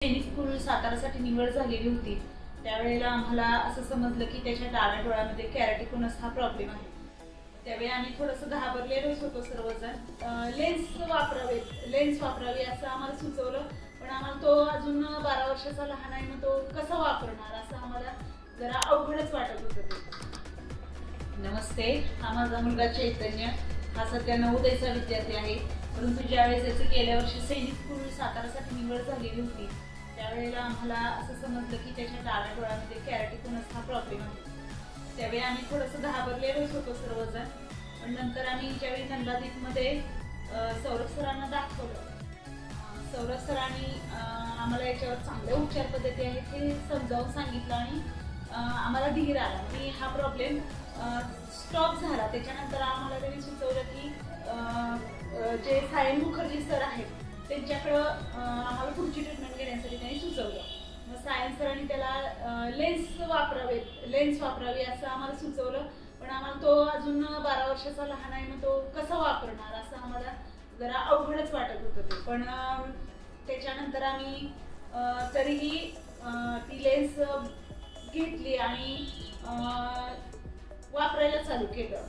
सैनिक स्कूल सातारासाठी निवड झालेली होती त्यावेळेला आम्हाला असं समजलं की त्याच्या डाव्या डोळ्यामध्ये कॅराटिकोनस हा प्रॉब्लेम आहे। त्यावेळी आम्ही थोडंसं घाबरलेलोच होतो सर्वजण। लेन्स वापरावी असं आम्हाला सुचवलं, पण आम्हाला तो अजून 12 वर्षाचा लहान आहे, मग तो कसा वापरणार असं आम्हाला जरा अवघडच वाटत होतं ते। नमस्ते, हा माझा मुलगा चैतन्य, हा सध्या 9वीचा विद्यार्थी आहे। परंतु ज्यावेळेस त्याची गेल्या वर्षी सैनिक स्कूल सातारासाठी निवड झालेली होती त्यावेळेला आम्हाला असं समजलं की त्याच्या डाव्या डोळ्यामध्ये कॅराटिकोनस हा प्रॉब्लेम आहे। त्यावेळी आम्ही थोडंसं घाबरलेलोच होतो सर्वजण, पण नंतर आम्ही ज्यावेळी नंदादीपमध्ये सौरभ सरांना दाखवलं, सौरभ सरांनी आम्हाला याच्यावर चांगल्या उपचार पद्धती आहेत हे समजावून सांगितलं आणि आम्हाला धीर आला की हा प्रॉब्लेम स्टॉप झाला। त्याच्यानंतर आम्हाला त्यांनी सुचवलं की जे सायन मुखर्जी सर आहेत त्यांच्याकडं आम्हाला पुढची ट्रीटमेंट घेण्यासाठी त्यांनी सुचवलं। मग सायन सरांनी त्याला लेन्स वापरावी असं आम्हाला सुचवलं, पण आम्हाला तो अजून 12 वर्षाचा लहान आहे, मग तो कसा वापरणार असं आम्हाला जरा अवघडच वाटत होतं ते। पण त्याच्यानंतर आम्ही तरीही ती लेन्स घेतली आणि वापरायला चालू केलं।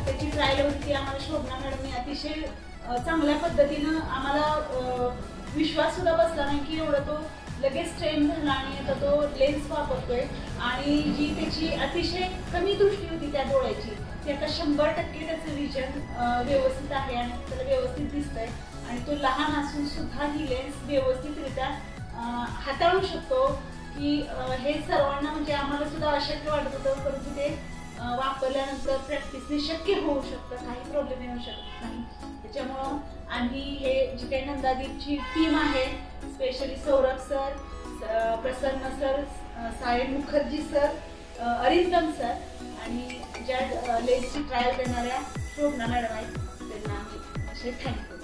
त्याची ट्रायल होती, आम्हाला शोभना मॅडमने अतिशय चांगल्या पद्धतीनं आम्हाला विश्वास सुद्धा बसला नाही की एवढं तो लगेच ट्रेन झाला आणि आता तो लेन्स वापरतोय आणि जी त्याची अतिशय कमी दृष्टी होती त्या डोळ्याची ती आता 100% त्याचं विजन व्यवस्थित आहे आणि त्याला व्यवस्थित दिसतंय आणि तो लहान असून सुद्धा ही लेन्स व्यवस्थितरित्या हाताळू शकतो की हे सर्वांना म्हणजे आम्हाला सुद्धा अशक्य वाटत होतं, परंतु ते वापरल्यानंतर प्रॅक्टिसने शक्य होऊ शकतं, काही प्रॉब्लेम येऊ शकत नाही। त्याच्यामुळं आम्ही हे जी काही नंदादीपची टीम आहे, specially Saurabh sir, Prasanna sir, Sayan Mukherjee sir, Arindam sir आणि ज्या लेन्सची ट्रायल देणाऱ्या शोभना मॅडम आहेत त्यांना आम्ही असे थँक्यू।